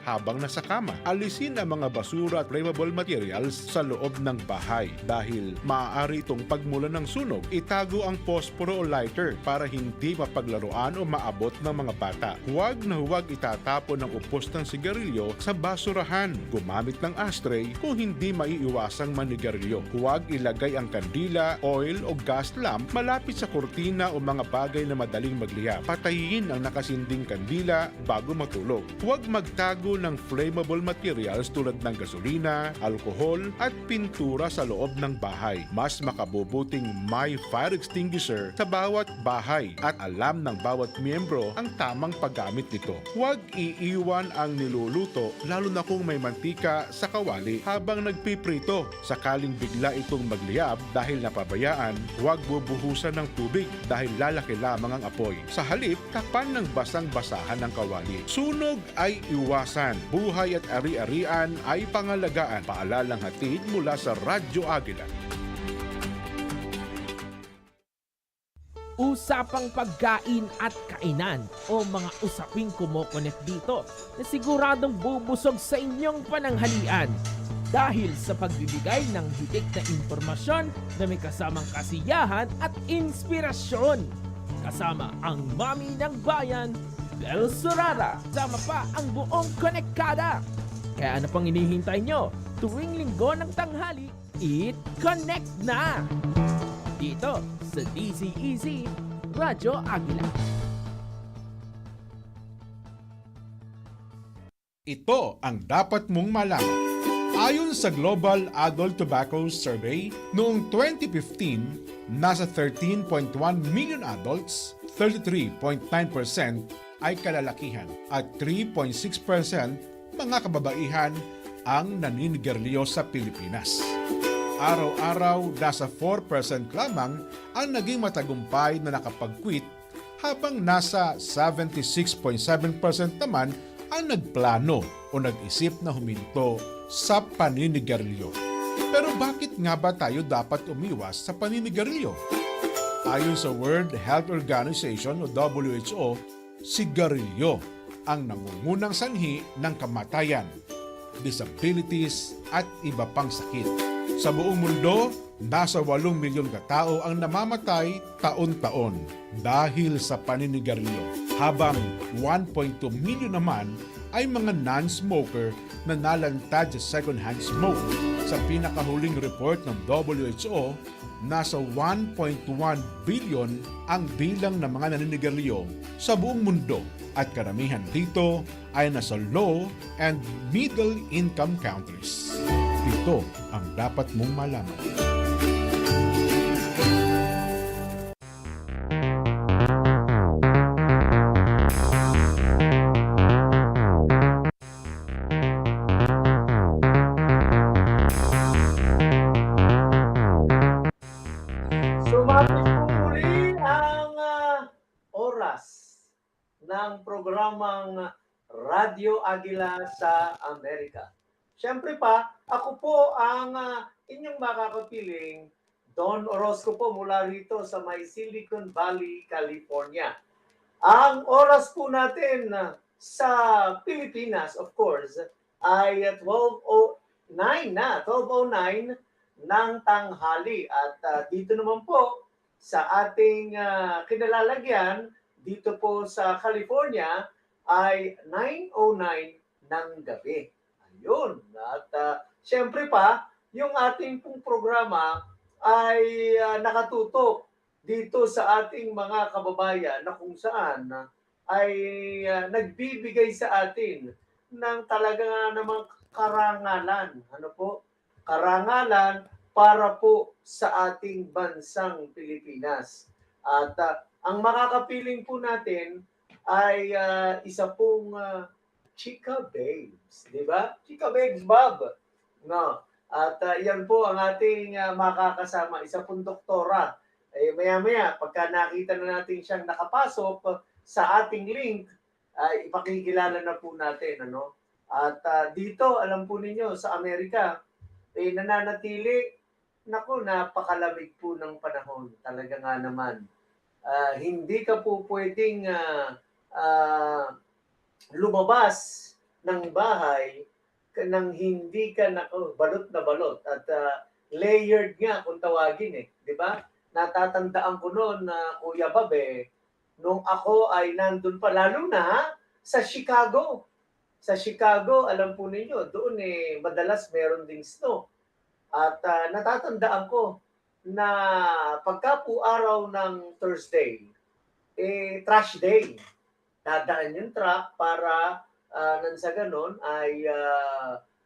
habang nasa kama. Alisin ang mga basura at flammable materials sa loob ng bahay dahil maaari itong pagmulan ng sunog. Itago ang posporo o lighter para hindi mapaglaruan o maabot ng mga bata. Huwag na huwag itatapon ang upos ng sigarilyo sa basurahan. Gumamit ng ashtray kung hindi maiiwasang manigarilyo. Huwag ilagay ang kandila, oil o gas lamp malapit sa kurtina o mga bagay na madaling magliyab. Patayin ang nakasinding kandila bago matulog. Huwag magtago ng flammable materials tulad ng gasolina, alkohol at pintura sa loob ng bahay. Mas makabubuting may fire extinguisher sa bawat bahay at alam ng bawat miyembro ang tamang paggamit nito. Huwag iiwan ang niluluto lalo na kung may mantika sa kawali habang nagpiprito. Sakaling bigla itong magliyab dahil napabayaan, huwag bubuhusan ng tubig dahil lalaki lamang ang apoy. Sa halip, takpan ng basang-basahan ng kawali. Sunog ay iwasan. Buhay at ari-arian ay pangalagaan. Paalalang hatid mula sa Radyo Agila. Usapang pagkain at kainan o mga usaping kumokonek dito na siguradong bubusog sa inyong pananghalian dahil sa pagbibigay ng hitik na impormasyon na may kasamang kasiyahan at inspirasyon. Kasama ang mami ng bayan, Bel Sorara. Sama pa ang buong Konekada. Kaya ano pang hinihintay nyo? Tuwing linggo ng tanghali, i-connect na! Dito sa DZEZ, Radyo Agila. Ito ang dapat mong malaman. Ayon sa Global Adult Tobacco Survey, noong 2015, nasa 13.1 million adults, 33.9% ay kalalakihan at 3.6% mga kababaihan ang naninigarilyo sa Pilipinas. Araw-araw, nasa 4% lamang ang naging matagumpay na nakapag-quit habang nasa 76.7% naman ang nagplano o nag-isip na huminto sa paninigarilyo. Pero bakit nga ba tayo dapat umiwas sa paninigarilyo? Ayon sa World Health Organization o WHO, sigarilyo ang nangungunang sanhi ng kamatayan, disabilities at iba pang sakit. Sa buong mundo, nasa 8 milyon katao ang namamatay taon-taon dahil sa paninigarilyo, habang 1.2 milyon naman ay mga non-smoker na nalantad sa second-hand smoke. Sa pinakahuling report ng WHO, nasa 1.1 billion ang bilang ng mga naninigarilyo sa buong mundo at karamihan dito ay nasa low and middle income countries. Ito ang dapat mong malaman. Sumapit po muli ang oras ng programang Radyo Agila sa Amerika. Siyempre pa, ako po ang inyong makakapiling Don OROZCO po mula rito sa may Silicon Valley, California. Ang oras po natin sa Pilipinas, of course, ay 12:09 ng tanghali. At dito naman po sa ating kinalalagyan, dito po sa California, ay 9:09 ng gabi. Ayun. At siyempre pa, yung ating pong programa ay nakatutok dito sa ating mga kababayan na kung saan ay nagbibigay sa atin ng talaga namang karangalan. Ano po? Karangalan para po sa ating bansang Pilipinas. At ang makakapiling po natin ay isa pong Chika Babes, di ba? Chika Babes Bob. No. At yan po ang ating makakasama, isa pong doktora. Maya-maya, pagka nakita na natin siyang nakapasok sa ating link, ay ipakikilala na po natin. Ano? At dito, alam po ninyo, sa Amerika, nananatili, naku, napakalamig po ng panahon. Talaga nga naman. Hindi ka po pwedeng lumabas ng bahay nang hindi ka balot na balot at layered nga kung tawagin eh, di ba? Natatandaan ko noon na Kuya Bab nung ako ay nandun pa, lalo na sa Chicago. Sa Chicago, alam po ninyo, doon madalas meron ding snow. At natatandaan ko na pagka po araw ng Thursday, trash day. Dadaan yung truck para nang sa ganon ay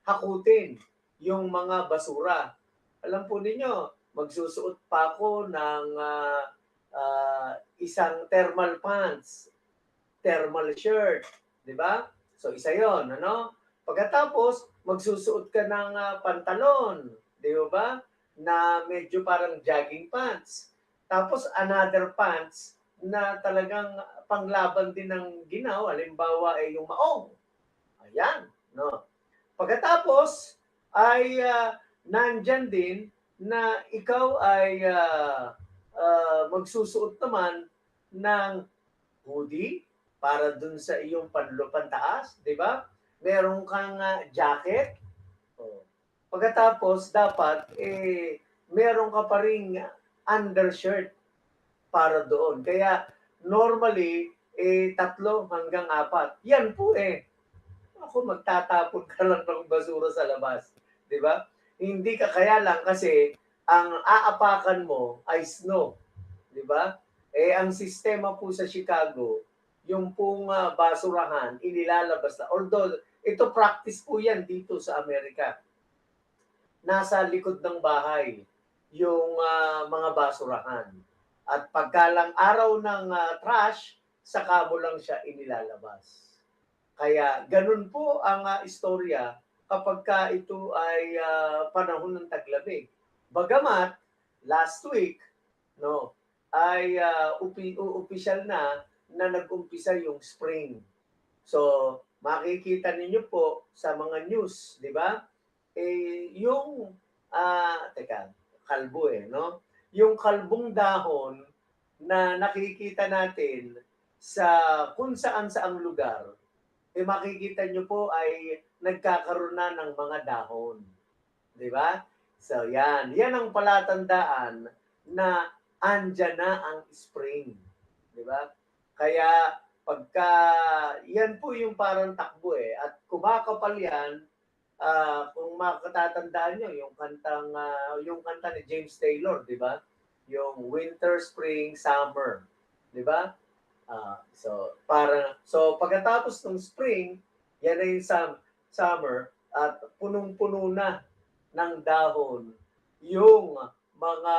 hakutin yung mga basura. Alam po ninyo, magsusuot pa ako ng isang thermal pants, thermal shirt, di ba? So isa yon, ano? Pagkatapos, magsusuot ka ng pantalon, di ba? Na medyo parang jogging pants. Tapos another pants na talagang panglaban din ng ginaw, halimbawa ay yung maong. Ayan, no. Pagkatapos ay nandyan din na ikaw ay magsusuot naman ng hoodie para dun sa iyong pantaas, di ba? Meron kang jacket. Oh. Pagkatapos, dapat, meron ka pa ring undershirt para doon. Kaya, normally, 3 hanggang 4. Yan po Ako, magtatapon ka lang ng basura sa labas. Di ba? Hindi ka kaya lang kasi ang aapakan mo ay snow. Di ba? Ang sistema po sa Chicago, yung pong basurahan, inilalabas na. Although, ito practice po yan dito sa Amerika. Nasa likod ng bahay yung mga basurahan. At pagkalang araw ng trash, saka mo lang siya inilalabas. Kaya ganun po ang istorya kapag ka ito ay panahon ng taglamig. Bagamat last week no ay opisyal na nag-umpisa yung spring. So makikita ninyo po sa mga news, di ba? Yung kalbo no? Yung kalbong dahon na nakikita natin sa kung saan-saang lugar, makikita nyo po ay nagkakaroon na ng mga dahon. Di ba? So, yan. Yan ang palatandaan na andyan na ang spring. Di ba? Kaya, pagka, yan po yung parang takbo At kumakapal yan, kung makatatandaan nyo, yung kanta ni James Taylor, di ba? Yung Winter, Spring, Summer. Di ba? So pagkatapos ng spring, yan na yung summer at punong-puno na ng dahon yung mga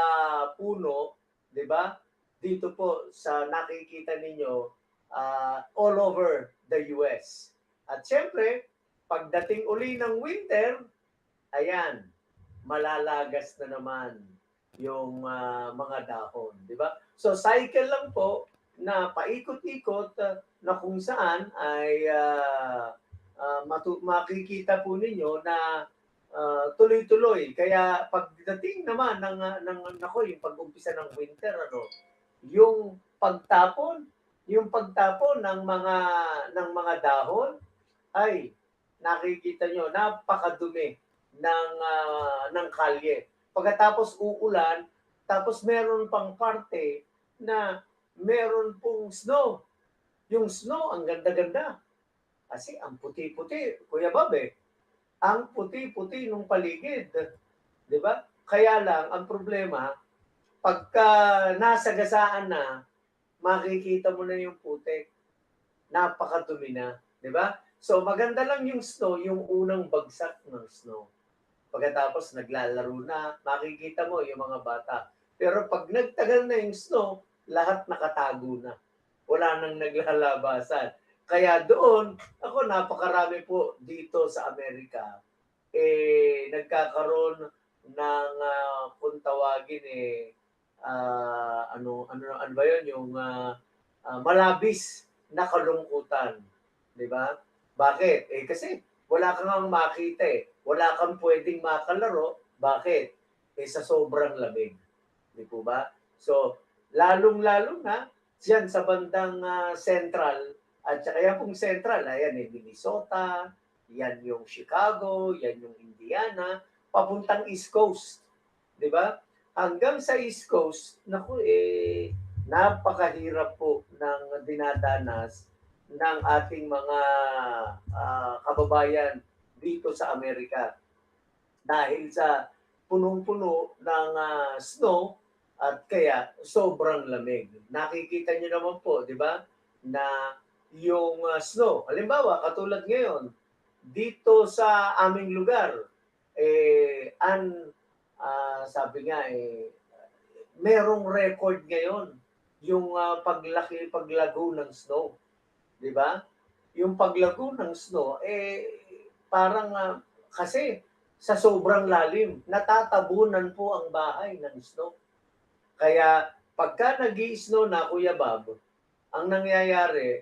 puno, 'di ba? Dito po sa nakikita ninyo all over the US. At syempre, pagdating uli ng winter, ayan, malalagas na naman yung mga dahon, 'di ba? So cycle lang po na paikot-ikot na kung saan ay makikita po ninyo na tuloy-tuloy. Kaya pagdating naman ng yung pag-umpisa ng winter, yung pagtapon ng mga dahon ay nakikita nyo napakadumi ng kalye. Pagkatapos uulan, tapos meron pang parte na meron pong snow. Yung snow, ang ganda-ganda. Kasi ang puti-puti, Kuya Bob ang puti-puti nung paligid. Di ba? Kaya lang, ang problema, pagka nasagasaan na, makikita mo na yung putik. Napakadumi na. Di ba? So, maganda lang yung snow, yung unang bagsak ng snow. Pagkatapos, naglalaro na, makikita mo yung mga bata. Pero pag nagtagal na yung snow, lahat nakatago na. Wala nang naglalabasan. Kaya doon, ako napakarami po dito sa Amerika, nagkakaroon ng kung tawagin ano ba yun? Yung malabis na kalungkutan. Di ba? Bakit? Kasi wala kang makita Wala kang pwedeng makalaro. Bakit? Sa sobrang lamig. Di po ba? So, lalong-lalo na diyan sa bandang central at saka yan pong central, ayan Minnesota, Yan yung Chicago, yan yung Indiana, papuntang East Coast. Di ba? Hanggang sa East Coast, naku napakahirap po ng dinadanas ng ating mga kababayan dito sa Amerika dahil sa punong-puno ng snow at kaya sobrang lamig. Nakikita niyo naman po, di ba, na yung snow, halimbawa katulad ngayon, dito sa aming lugar, sabi nga merong record ngayon yung paglago ng snow, di ba? Yung paglago ng snow parang kasi sa sobrang lalim, natatabunan po ang bahay ng snow. Kaya pagka nag-i-snow na, Kuya Bob, ang nangyayari,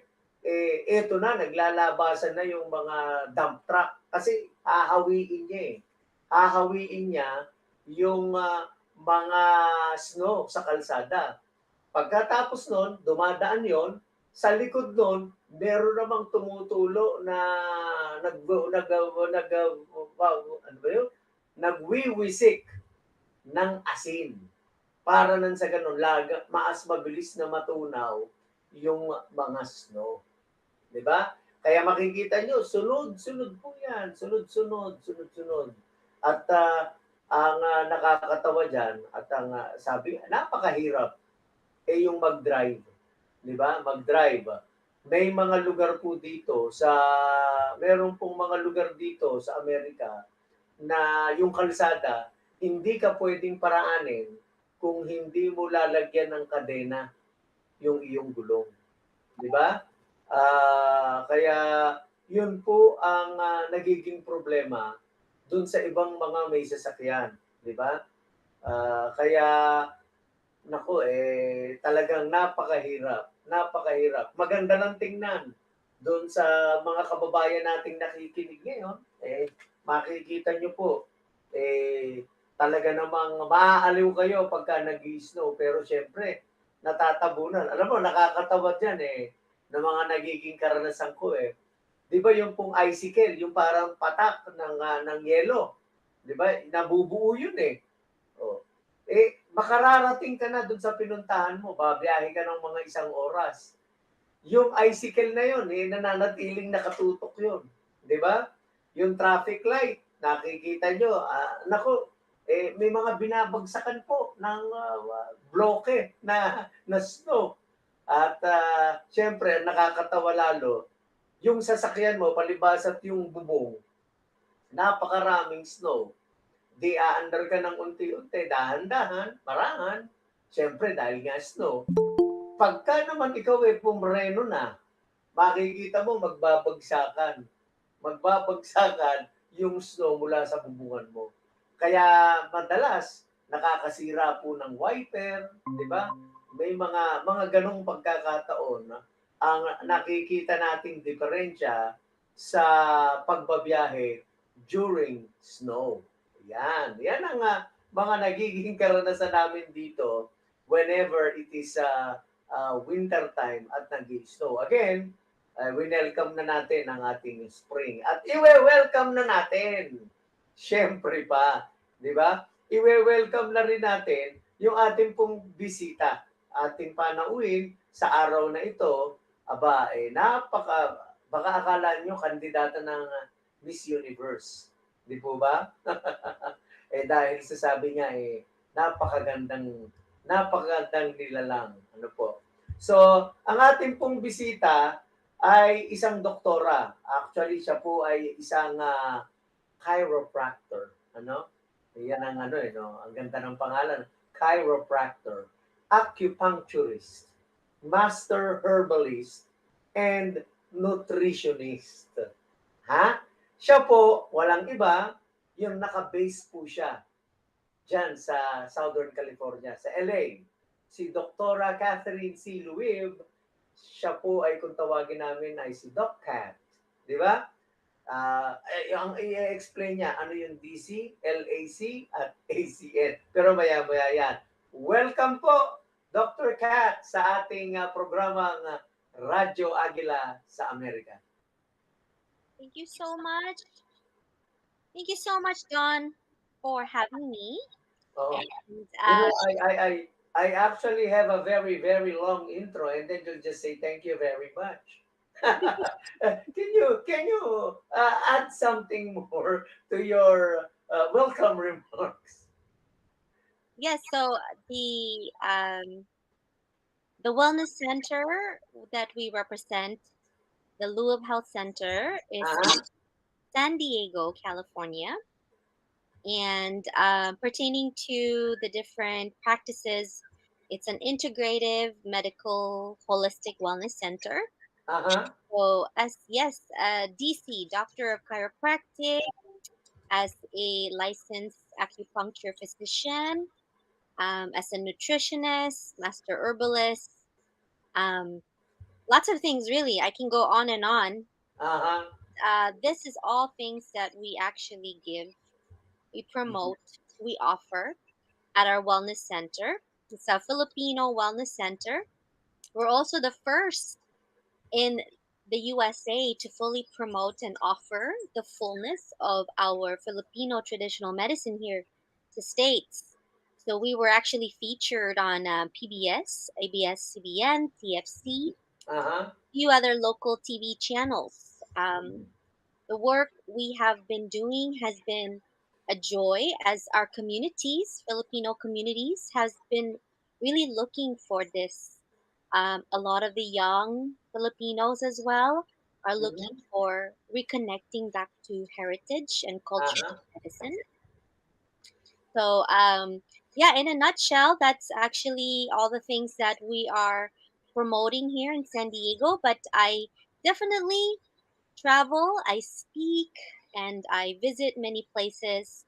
eto na, naglalabasan na yung mga dump truck. Kasi hahawiin niya Hahawiin niya yung mga snow sa kalsada. Pagkatapos nun, dumadaan yon sa likod nun, meron namang tumutulo na ano ba yun? Nagwiwisik ng asin. Para nang sa ganun, mas mabilis na matunaw yung mga snow. Di ba? Kaya makikita nyo, sunod-sunod po yan. Sunod-sunod. At ang nakakatawa dyan, at ang sabi, napakahirap, yung mag-drive. Di ba? Mag-drive. May mga lugar po dito meron pong mga lugar dito sa Amerika na yung kalsada, hindi ka pwedeng paraanin kung hindi mo lalagyan ng kadena yung iyong gulong. Di ba? Kaya yun po ang nagiging problema dun sa ibang mga may sasakyan. Di ba? Kaya naku, talagang napakahirap. Maganda lang tingnan doon sa mga kababayan nating nakikinig ngayon. Makikita nyo po, talaga namang maaaliw kayo pagka nag-i-snow. Pero syempre, natatabunan. Alam mo, nakakatawa dyan ng mga nagiging karanasan ko Di ba yung pong icicle, yung parang patak ng yelo? Di ba? Nabubuo yun Oh. Makararating ka na dun sa pinuntahan mo, babiyahe ka ng mga 1 oras. Yung icicle na yun, nananatiling nakatutok yun. Di ba? Yung traffic light, nakikita nyo, naku, may mga binabagsakan po ng bloke na snow. At syempre, nakakatawa lalo, yung sasakyan mo, palibas at yung bubong, napakaraming snow. Di aandar ka ng unti-unti, dahan-dahan, marangan. Siyempre, dahil nga snow. Pagka naman ikaw pumreno na, makikita mo magbabagsakan yung snow mula sa bubungan mo. Kaya madalas, nakakasira po ng wiper, di ba? May mga ganong pagkakataon ang nakikita nating diferensya sa pagbabiyahe during snow. Yan ang mga nagiging karanasan namin dito whenever it is winter time at nag-snow. Again, welcome na natin ang ating spring. At iwe-welcome na natin, syempre pa, di ba? Iwe-welcome na rin natin yung ating pong bisita, ating panauhin sa araw na ito. Baka akala nyo kandidata ng Miss Universe. Di po ba? Dahil sabi niya napakagandang nilalang. Ano po? So, ang ating pong bisita ay isang doktora. Actually, siya po ay isang chiropractor. Ano? Yan ang Ang ganda ng pangalan. Chiropractor, acupuncturist, master herbalist, and nutritionist. Ha? Siya po, walang iba, yung naka-base po siya dyan sa Southern California, sa LA. Si Dr. Catherine C. Luib, siya po ay kung tawagin namin ay si Doc Cat. Di ba? Ang i-explain niya, ano yung DC, LAC, at ACN. Pero maya-maya yan. Welcome po, Dr. Cat, sa ating programang Radyo Agila sa Amerika. Thank you so much. Thank you so much, Don, for having me. Oh, And you know, I actually have a very, very long intro, and then you'll just say thank you very much. Can you add something more to your welcome remarks? yes, so the wellness center that we represent, the Luab Health Center, is in Uh-huh. San Diego, California, and pertaining to the different practices, it's an integrative medical holistic wellness center. Uh-huh. So, as yes, DC, Doctor of Chiropractic, as a licensed acupuncture physician, as a nutritionist, master herbalist, um, lots of things really. I can go on and on. Uh-huh. This is all things that we actually give, we promote, we offer at our wellness center. It's a Filipino wellness center. We're also the first in the USA to fully promote and offer the fullness of our Filipino traditional medicine here to states. So we were actually featured on PBS, ABS-CBN, TFC, Uh-huh. few other local TV channels. The work we have been doing has been a joy as our communities, Filipino communities, has been really looking for this. A lot of the young Filipinos as well are looking Mm-hmm. for reconnecting back to heritage and culture Uh-huh. medicine. So, yeah, in a nutshell, that's actually all the things that we are promoting here in San Diego. But I definitely travel, I speak, and I visit many places.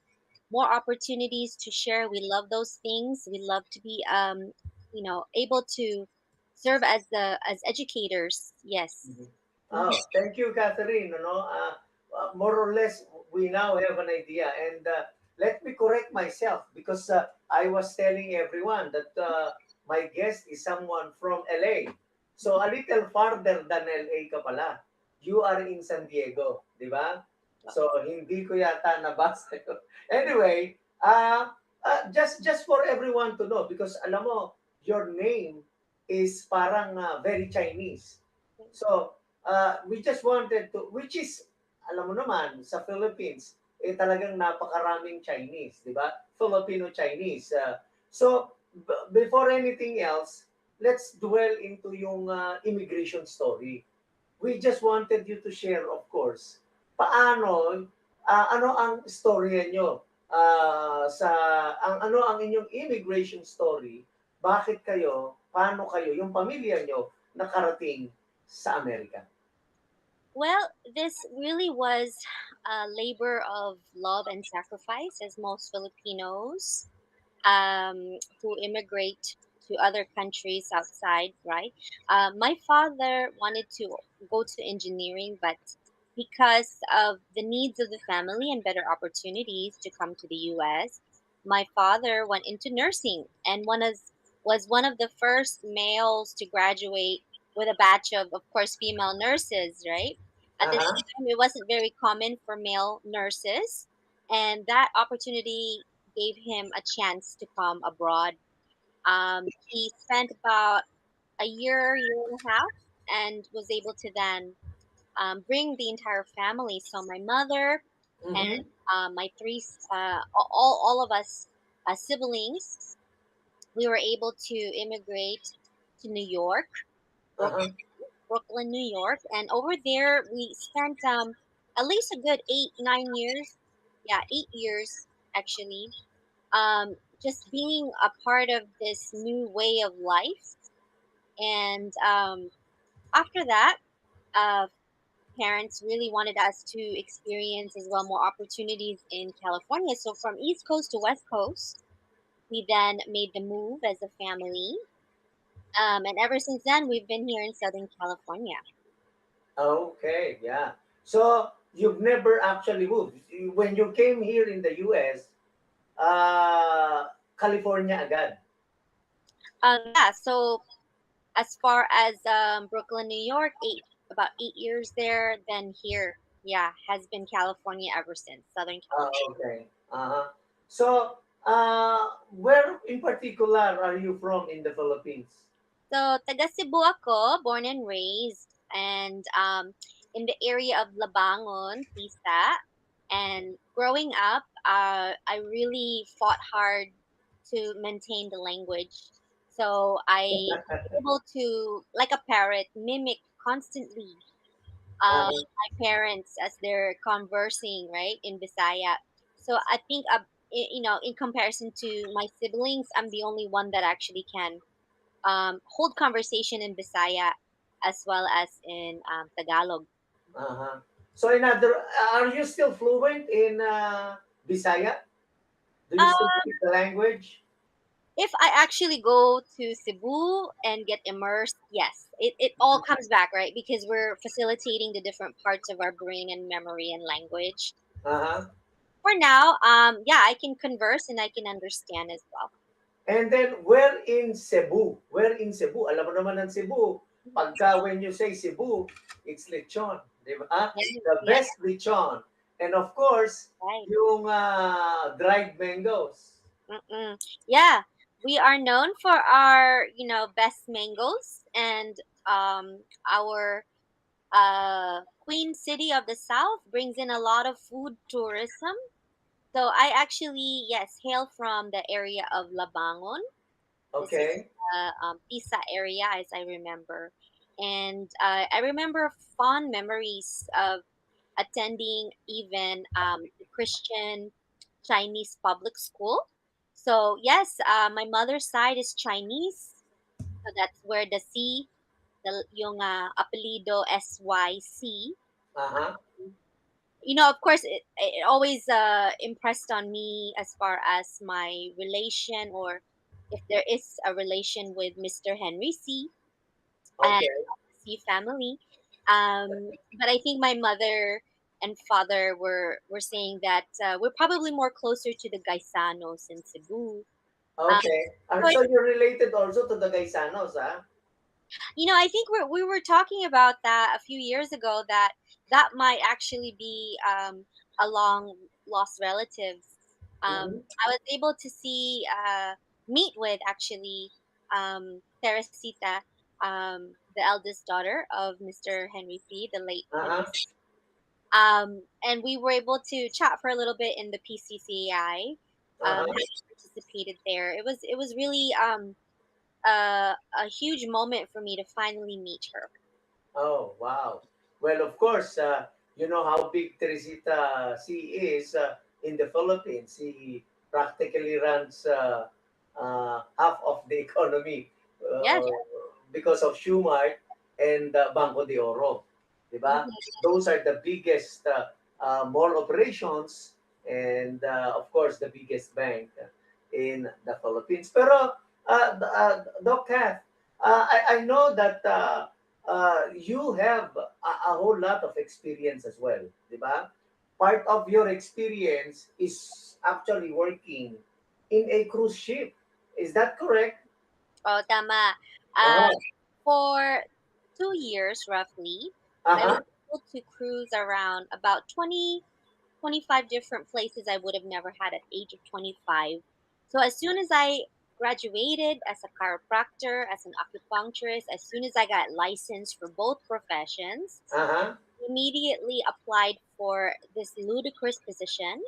More opportunities to share. We love those things. We love to be, able to serve as the as educators. Yes. Mhm. Mhm. Oh, thank you, Catherine. More or less, we now have an idea. And let me correct myself because I was telling everyone that my guest is someone from LA. So a little farther than LA ka pala. You are in San Diego, di ba? So hindi ko yata nabasa yun. Anyway, just for everyone to know because alam mo, your name is parang very Chinese. So, we just wanted to, which is, alam mo naman, sa Philippines, talagang napakaraming Chinese, di ba? Filipino-Chinese. So, before anything else, let's dwell into yung immigration story. We just wanted you to share, of course, paano, ano ang storya nyo ano ang inyong immigration story, bakit kayo, paano kayo, yung pamilya nyo, nakarating sa Amerika? Well, this really was a labor of love and sacrifice, as most Filipinos who immigrate to other countries outside, right? My father wanted to go to engineering, but because of the needs of the family and better opportunities to come to the US, my father went into nursing and was one of the first males to graduate with a batch of course, female nurses, right? At the Aha, time, it wasn't very common for male nurses, and that opportunity gave him a chance to come abroad. He spent about a year and a half, and was able to then bring the entire family. So my mother and mhm, my all of us siblings, we were able to immigrate to New York, aha, Brooklyn, New York, and over there we spent at least a good 8 9 years. Yeah, 8 years actually, just being a part of this new way of life. And after that, uh, parents really wanted us to experience as well more opportunities in California. So from East Coast to West Coast, we then made the move as a family. And ever since then, we've been here in Southern California. okay, yeah. So, you've never actually moved. When you came here in the US, California agad. Yeah, so as far as Brooklyn, New York, about 8 years there, then here. yeah, has been California ever since, Southern Ah, California. okay. Uh-huh. So, where in particular are you from in the Philippines? So, taga Cebu ako, born and raised, and in the area of Labangon, Pisa. And growing up, I really fought hard to maintain the language. So I was able to, like a parrot, mimic constantly Uh-huh. my parents as they're conversing, right, in Bisaya. So I think, in comparison to my siblings, I'm the only one that actually can hold conversation in Bisaya as well as in Tagalog. Uh-huh. So, are you still fluent in Bisaya? Do you still Uh, speak the language? if I actually go to Cebu and get immersed, yes, it all comes back, right? Because we're facilitating the different parts of our brain and memory and language. Uh-huh. For now, yeah, I can converse and I can understand as well. And then, where in Cebu? Where in Cebu? Alam mo naman ng Cebu, pagka when you say Cebu, it's lechon, di ba? Yeah, The yeah, best lechon. And of course, right. yung dried mangoes. Mm-mm. Yeah, we are known for our, best mangoes and our Queen City of the South brings in a lot of food tourism. So I actually, yes, hail from the area of Labangon. This is Okay? the Pisa area, as I remember. And I remember fond memories of attending even the Christian Chinese public school. So yes, my mother's side is Chinese, so that's where the C, yung apelido SYC. Uh-huh. Of course, it always impressed on me as far as my relation, or if there is a relation with Mr. Henry C. and Okay. the C family. But I think my mother and father were saying that we're probably more closer to the Gaisanos in Cebu. Um, Okay. so So you're related also to the Gaisanos, huh? I think we were talking about that a few years ago, that that might actually be a long lost relatives. Mm-hmm. I was able to meet with actually Teresita, the eldest daughter of Mr. Henry C., the late Henry Uh-huh. C. And we were able to chat for a little bit in the PCCI. Uh-huh. Had participated there. It was really a huge moment for me to finally meet her. Oh, wow. Well, of course, you know how big Teresita C is in the Philippines. He practically runs half of the economy Yeah. because of Shumart and Banco de Oro. Diba? Mhm. Those are the biggest mall operations and, of course, the biggest bank in the Philippines. Pero, Doc Kath, I know that you have a whole lot of experience as well, di ba? Part of your experience is actually working in a cruise ship. Is that correct? Oh, tama. Uh, Oh, for 2 years roughly, I was uh-huh, able to cruise around about 25 different places I would have never had at age of 25. So as soon as I graduated as a chiropractor, as an acupuncturist, as soon as I got licensed for both professions, uh-huh, immediately applied for this ludicrous position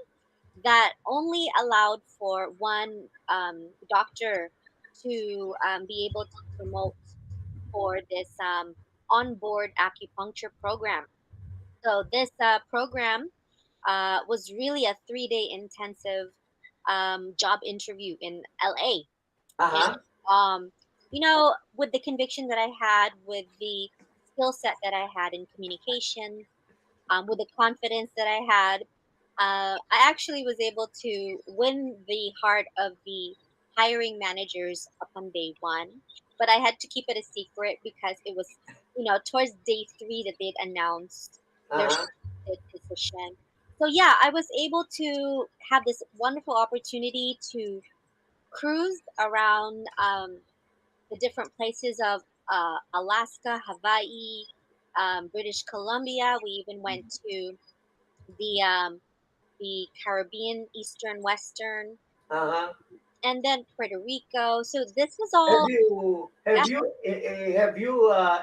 that only allowed for one doctor to be able to promote for this onboard acupuncture program. So this program was really a 3-day intensive job interview in LA. And uh-huh, um, with the conviction that I had, with the skill set that I had in communication, with the confidence that I had, I actually was able to win the heart of the hiring managers upon day one. But I had to keep it a secret because it was, towards day three that they'd announced their uh-huh, decision. So yeah, I was able to have this wonderful opportunity to cruise around the different places of Alaska, Hawaii, British Columbia. We even went to the um, the Caribbean, Eastern, Western, Uh-huh. and then Puerto Rico. So this was Have all. you Yeah.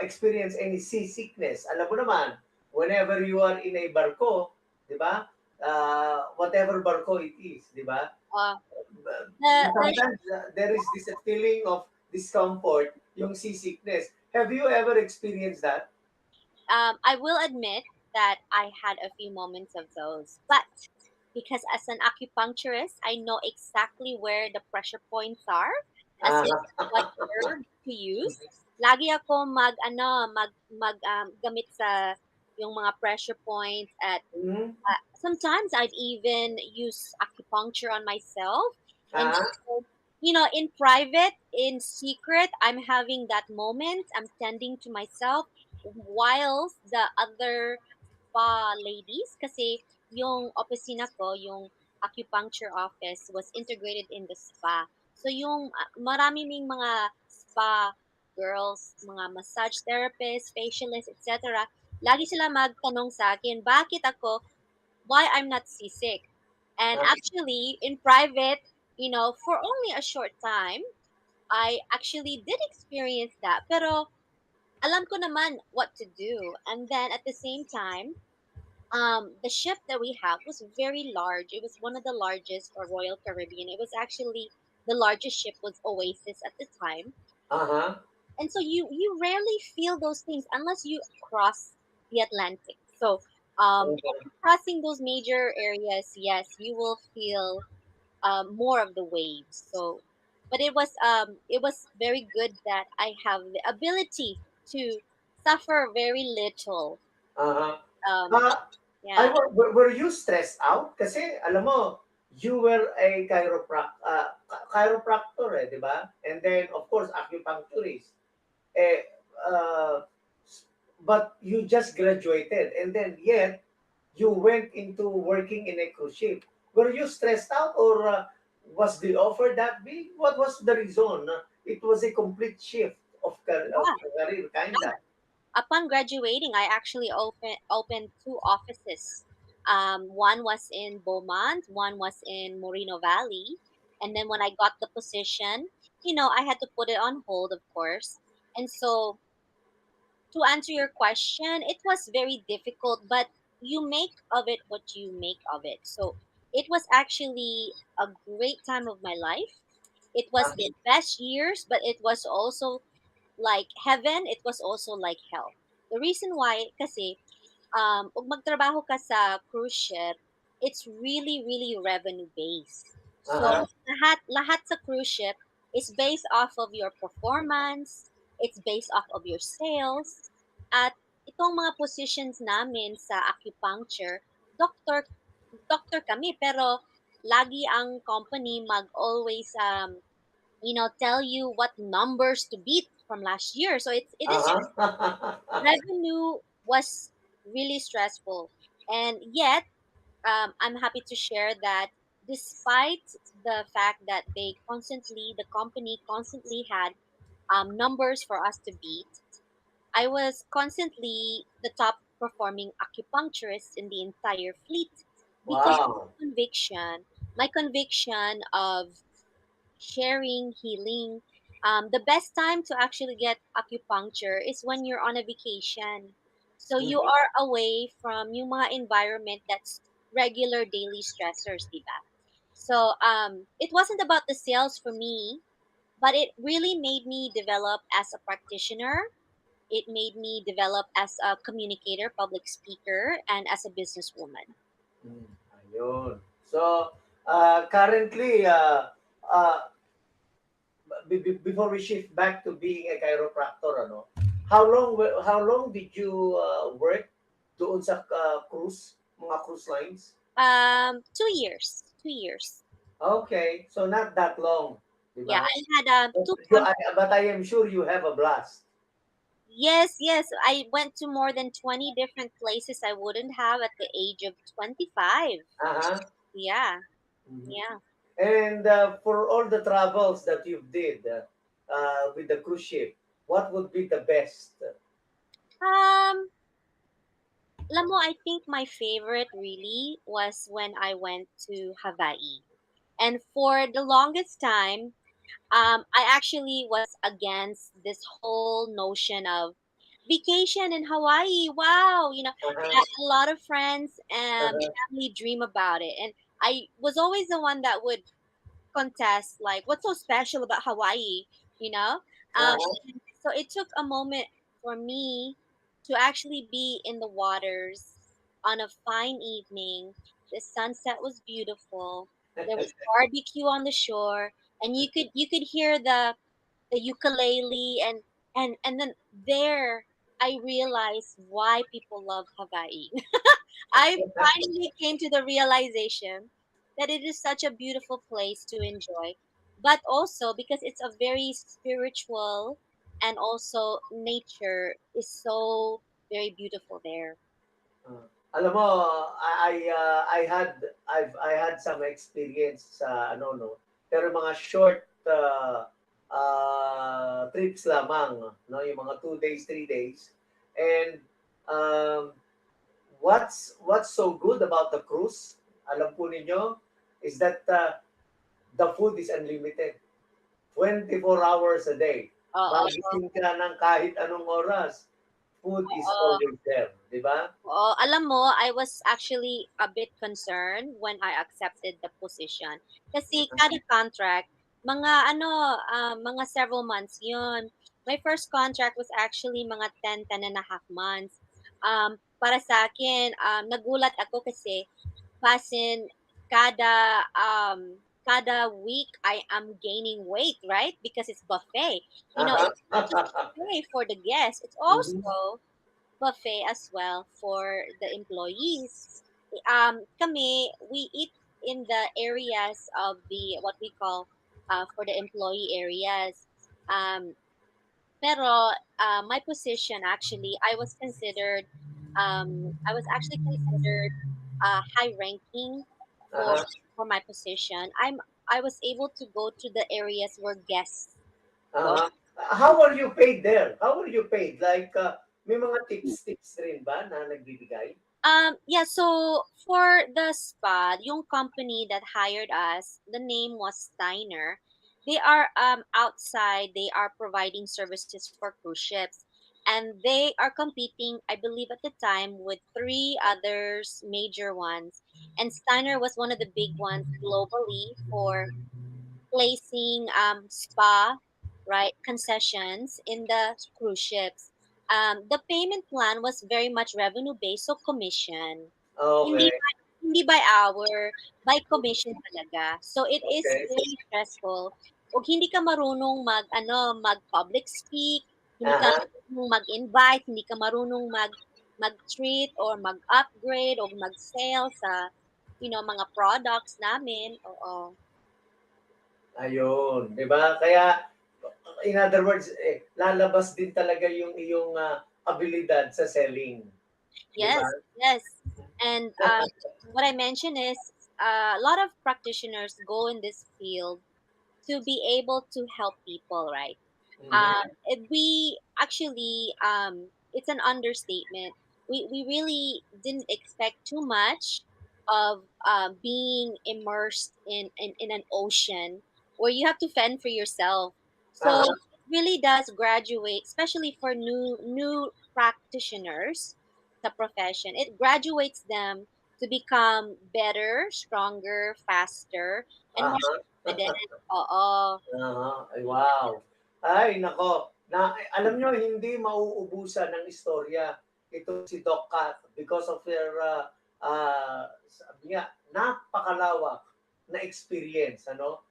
experienced any seasickness? Alam mo naman, whenever you are in a barko, 'di ba? Whatever barko it is, 'di ba? Uh, the Sometimes there is this feeling of discomfort, yung seasickness. Have you ever experienced that? I will admit that I had a few moments of those, but because as an acupuncturist, I know exactly where the pressure points are, as Ah, if what herb to use. Lagi ako gamit sa yung mga pressure points at mm, sometimes I'd even use acupuncture on myself. And ah, so, in private, in secret, I'm having that moment. I'm tending to myself whilst the other spa ladies, kasi yung opisina ko, yung acupuncture office was integrated in the spa. So yung marami ming mga spa girls, mga massage therapists, facialists, etc. Lagi sila magtanong sa akin, bakit ako why I'm not seasick. And ah, actually, in private, for only a short time, I actually did experience that. Pero alam ko naman what to do. And then at the same time, the ship that we have was very large. It was one of the largest for Royal Caribbean. It was actually the largest ship was Oasis at the time, uh-huh. and so you rarely feel those things unless you cross the Atlantic. So if Okay. you're crossing those major areas, yes, you will feel more of the waves. So, but it was very good that I have the ability to suffer very little. Uh-huh. Um, Uh, yeah. were you stressed out? Kasi, alam mo, you were a chiropractor, eh, di ba? And then, of course, acupuncturist. Eh, uh, but you just graduated, and then yet, you went into working in a cruise ship. Were you stressed out, or was the offer that big? What was the reason? It was a complete shift of Yeah. career, kinda. Upon graduating, I actually opened two offices. One was in Beaumont, one was in Moreno Valley. And then when I got the position, I had to put it on hold, of course. And so, to answer your question, it was very difficult, but you make of it what you make of it. So, it was actually a great time of my life. It was Ah, the best years, but it was also like heaven, it was also like hell. The reason why, kasi, ug magtrabaho ka sa cruise ship, it's really, really revenue based. uh-huh, So, lahat sa cruise ship is based off of your performance, it's based off of your sales, at itong mga positions namin sa acupuncture, doctor, doctor kami, pero lagi ang company mag-always tell you what numbers to beat from last year. So it is uh-huh. revenue was really stressful, and yet I'm happy to share that despite the fact that the company constantly had numbers for us to beat, I was constantly the top performing acupuncturist in the entire fleet because Wow. my conviction of sharing, healing. The best time to actually get acupuncture is when you're on a vacation. So you Mhm. are away from yung mga environment that's regular daily stressors, diba? So it wasn't about the sales for me, but it really made me develop as a practitioner. It made me develop as a communicator, public speaker, and as a businesswoman. Mm, ayun. So, currently, uh, before we shift back to being a chiropractor, ano, how long did you work doon sa mga cruise lines? 2 years, 2 years. Okay, so not that long, di Yeah, ba? I had two But I am sure you have a blast. Yes, yes. I went to more than 20 different places I wouldn't have at the age of 25. Uh-huh. Yeah, Mhm. yeah. And for all the travels that you did with the cruise ship, what would be the best? alam mo, I think my favorite really was when I went to Hawaii. And for the longest time, I actually was against this whole notion of vacation in Hawaii. Wow, Uh-huh. a lot of friends and Uh-huh. family dream about it, and I was always the one that would contest like what's so special about Hawaii, you know? Uh-huh. So it took a moment for me to actually be in the waters on a fine evening. The sunset was beautiful. There was barbecue on the shore, and you could hear the ukulele, and then there I realized why people love Hawaii. I finally came to the realization that it is such a beautiful place to enjoy, but also because it's a very spiritual, and also nature is so very beautiful there. Ah. Alam mo, I had some experience sa ano no, pero mga short trips lamang, no, yung mga 2 days, 3 days. And um, what's so good about the cruise, alam po ninyo, is that the food is unlimited. 24 hours a day. Oo, Magising ka ng kahit anong oras. Food is oo. always there, di ba? Oo, alam mo, I was actually a bit concerned when I accepted the position. Kasi kada contract, mga several months yun. My first contract was actually mga 10 and a half months. Para sa akin, nagulat ako kasi pasin kada week I am gaining weight, right? Because it's buffet. Aha. It's not just buffet for the guests, it's Mhm. also buffet as well for the employees. Kami, we eat in the areas of the what we call for the employee areas. Um, pero my position actually, I was actually considered high ranking for Aha. for my position. I was able to go to the areas where guests go. Aha. How are you paid there? How are you paid? Like, may mga tips rin ba na nagbibigay? Yeah, so for the spa, yung company that hired us, the name was Steiner. They are outside, they are providing services for cruise ships. And they are competing, I believe at the time, with three others major ones. And Steiner was one of the big ones globally for placing spa, right, concessions in the cruise ships. The payment plan was very much revenue based, so commission. Hindi Okay. hindi by hour, by commission talaga. So it is Okay. very stressful. Kung hindi ka marunong mag public speak, hindi ka Aha. marunong mag-invite, hindi ka marunong mag-treat or mag-upgrade o mag-sell sa mga products namin. Oo. Ayun, 'di ba? Kaya in other words, lalabas din talaga yung iyong abilidad sa selling, 'di ba? Yes, yes. And what I mentioned is a lot of practitioners go in this field to be able to help people, right? Mhm. We actually, it's an understatement. We really didn't expect too much of being immersed in an ocean where you have to fend for yourself. So Aha. it really does graduate, especially for new practitioners, the profession. It graduates them to become better, stronger, faster, and more Aha. confident. Oo. Aha. Ay, wow. Ay, nako. Alam nyo, hindi mauubusan ng istorya ito si Doc Cat because of her, sabi nga, napakalawak na experience. Ano?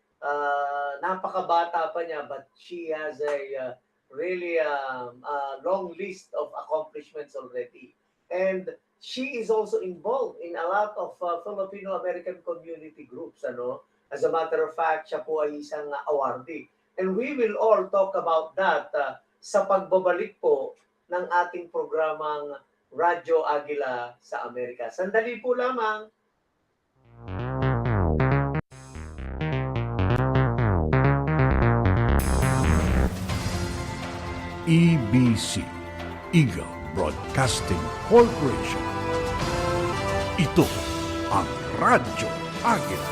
Napakabata pa niya, but she has a really long list of accomplishments already. And she is also involved in a lot of Filipino-American community groups. Ano? As a matter of fact, siya po ay isang awardee. And we will all talk about that sa pagbabalik po ng ating programang Radyo Agila sa Amerika. Sandali po lamang. EBC, Eagle Broadcasting Corporation. Ito ang Radyo Agila.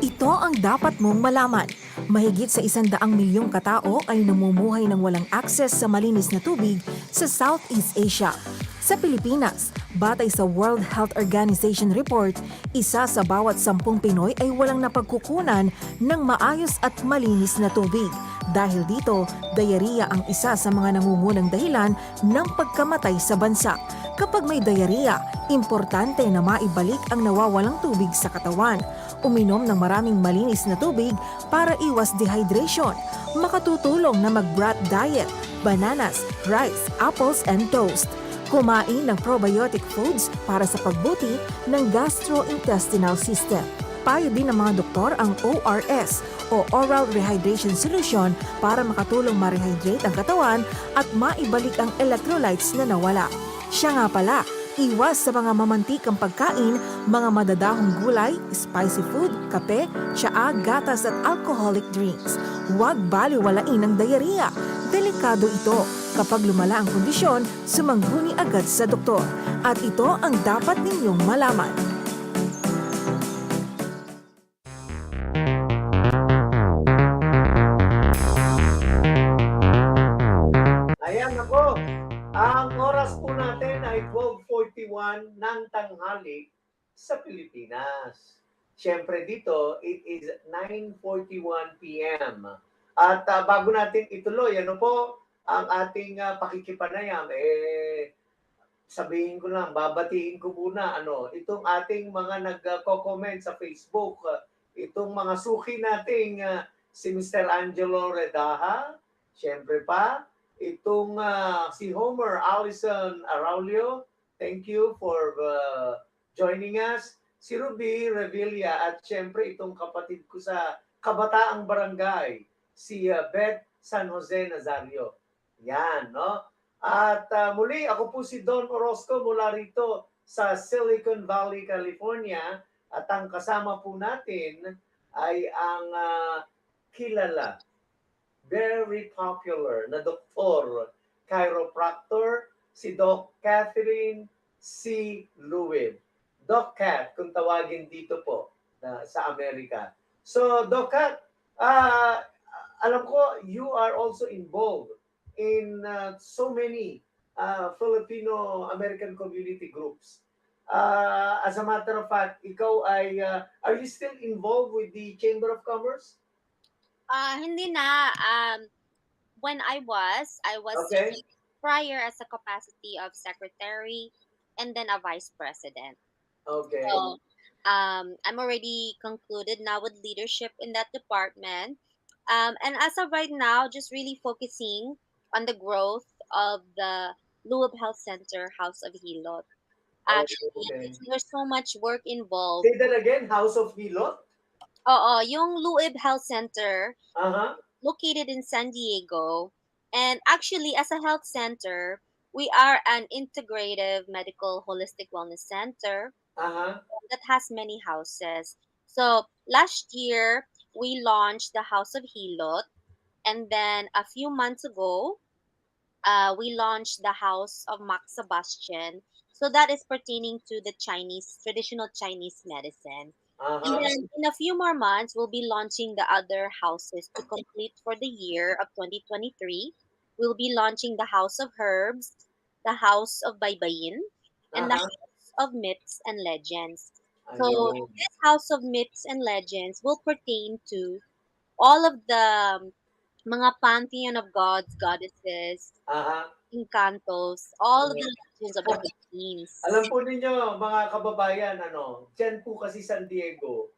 Ito ang dapat mong malaman. Mahigit sa 100 milyong katao ay namumuhay ng walang akses sa malinis na tubig sa Southeast Asia. Sa Pilipinas, batay sa World Health Organization report, isa sa bawat 10 Pinoy ay walang napagkukunan ng maayos at malinis na tubig. Dahil dito, diarrhea ang isa sa mga nangungunang dahilan ng pagkamatay sa bansa. Kapag may diarrhea, importante na maibalik ang nawawalang tubig sa katawan. Uminom ng maraming malinis na tubig para iwas dehydration. Makatutulong na mag-brat diet, bananas, rice, apples, and toast. Kumain ng probiotic foods para sa pagbuti ng gastrointestinal system. Payo din ng mga doktor ang ORS o Oral Rehydration Solution para makatulong ma-rehydrate ang katawan at maibalik ang electrolytes na nawala. Siya nga pala, iwas sa mga mamantikang pagkain, mga madadahong gulay, spicy food, kape, tsaa, gatas at alcoholic drinks. Huwag baliwalain ang diarrhea. Delikado ito. Kapag lumala ang kondisyon, sumangguni agad sa doktor. At ito ang dapat ninyong malaman. Ayan ako. Ang oras po natin ay 12:41 ng tanghali sa Pilipinas. Siyempre dito, it is 9:41 p.m. At bago natin ituloy, ano po ang ating pakikipanayam? Sabihin ko lang, babatiin ko muna itong ating mga nagko-comment sa Facebook. Itong mga suki nating si Mr. Angelo Redaha, siyempre pa, itong si Homer Allison Araulio, thank you for joining us. Si Ruby Revilla at siyempre itong kapatid ko sa Kabataang Barangay, si Beth San Jose Nazario. Yan, no? At muli, ako po si Don OROZCO mula rito sa Silicon Valley, California. At ang kasama po natin ay ang kilala, very popular na doktor, chiropractor, si Doc Catherine C. Lewin. Doc Cat, kung tawagin dito po sa Amerika. So, Doc Cat, alam ko you are also involved in so many Filipino-American community groups. As a matter of fact, ikaw ay, are you still involved with the Chamber of Commerce? Hindi na. When I was Okay. prior as a capacity of secretary and then a vice president. Okay. So, I'm already concluded now with leadership in that department. And as of right now, just really focusing on the growth of the Luab Health Center House of Hilot. Actually, Okay. there's so much work involved. Say that again, House of Hilot? Oo, yung Luab Health Center Uh-huh. located in San Diego. And actually, as a health center, we are an integrative medical holistic wellness center Uh-huh. that has many houses. So last year, we launched the House of Hilot. And then a few months ago, we launched the House of Max Sebastian. So that is pertaining to the traditional Chinese medicine. And Uh-huh. then in a few more months, we'll be launching the other houses to complete for the year of 2023. We'll be launching the House of Herbs, the House of Baybayin, and the Uh-huh. House of Myths and Legends. So Ayun. this House of Myths and Legends will pertain to all of the mga pantheon of gods, goddesses, Uh-huh. encantos, all of the legends of the Philippines. Alam po ninyo, mga kababayan, dyan po kasi San Diego,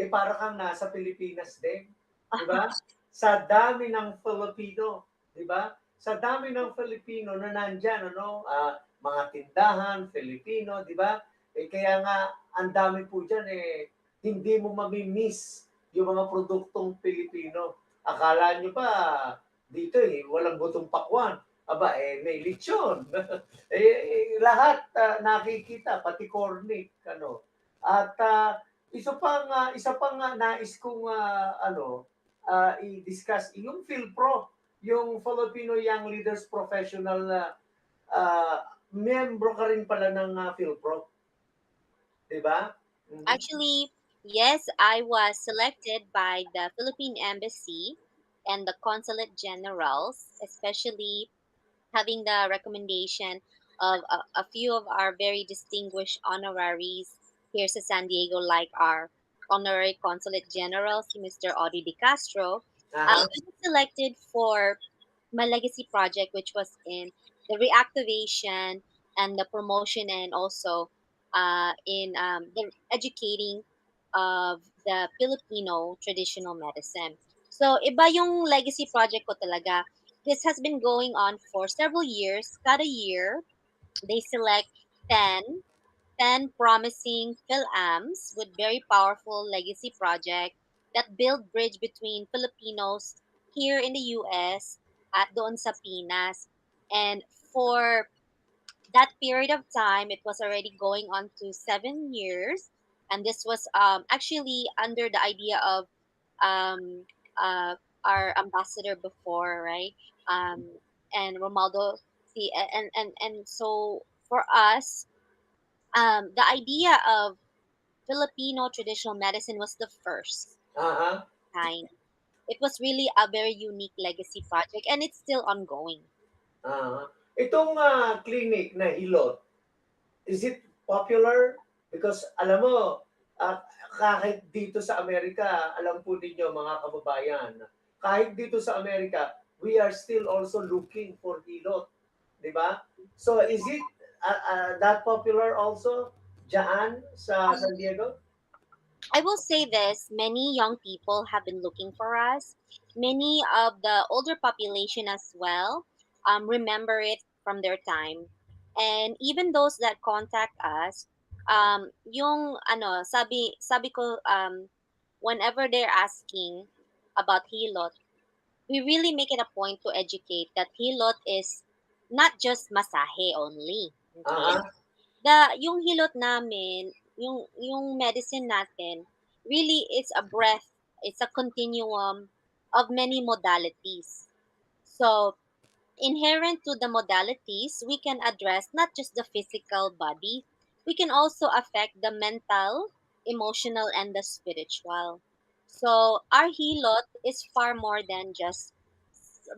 para kang nasa Pilipinas din. Di ba? Sa dami ng Filipino, di ba? Sa dami ng Filipino na nandyan, mga tindahan, Filipino, di ba? Kaya nga, ang dami po dyan, hindi mo mamimiss yung mga produktong Pilipino. Akala nyo pa, dito walang butong pakwan. Aba, may lechon. Lahat nakikita, pati cornic. At isa pang nais kong i-discuss, yung PhilPro. yung Filipino Young Leaders Professional na uh, miyembro ka rin pala ng PhilPro, di ba? Mhm. Actually, yes, I was selected by the Philippine Embassy and the Consulate Generals, especially having the recommendation of a few of our very distinguished honoraries here sa San Diego, like our honorary consulate general, si Mr. Audie De Castro. Aha. I was selected for my legacy project, which was in the reactivation and the promotion, and also in the educating of the Filipino traditional medicine. So, iba yung legacy project ko talaga. This has been going on for several years. Cada year, they select 10 promising PhilAms with very powerful legacy project that build bridge between Filipinos here in the US at doon sa Pinas. And for that period of time, it was already going on to 7 years. And this was actually under the idea of um, uh, our ambassador before, right? Um, and Romaldo. See, and so for us, the idea of Filipino traditional medicine was the first Aha. kind. It was really a very unique legacy project, and it's still ongoing. Aha. Itong clinic na Hilot, is it popular? Because alam mo, ah, kahit dito sa Amerika, alam po ninyo mga kababayan, kahit dito sa Amerika, we are still also looking for Hilot, di ba? So is it that popular also diyan sa San Diego? I will say this, many young people have been looking for us. Many of the older population as well remember it from their time. And even those that contact us, yung ano, sabi ko whenever they're asking about Hilot, we really make it a point to educate that Hilot is not just masahe only. Okay? Aha. Yung hilot namin, yung medicine natin, really it's a breath, it's a continuum of many modalities. So, inherent to the modalities, we can address not just the physical body, we can also affect the mental, emotional, and the spiritual. So, our hilot is far more than just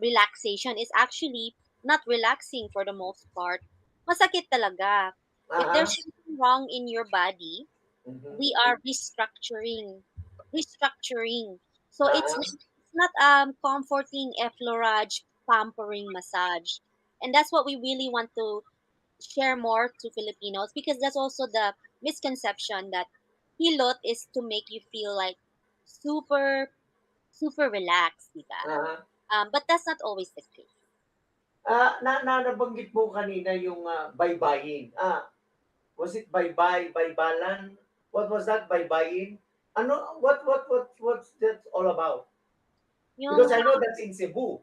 relaxation. It's actually not relaxing for the most part. Masakit talaga. If there's Aha. something wrong in your body, Mhm. we are restructuring. So Aha. it's not comforting effleurage pampering massage. And that's what we really want to share more to Filipinos, because that's also the misconception that hilot is to make you feel like super super relaxed, di ba? Aha. But that's not always the case. Nabanggit mo kanina yung baybayin. Was it baybalan? What was that, baybayin? Ano, what's that all about? Yung Because I know that's in Cebu.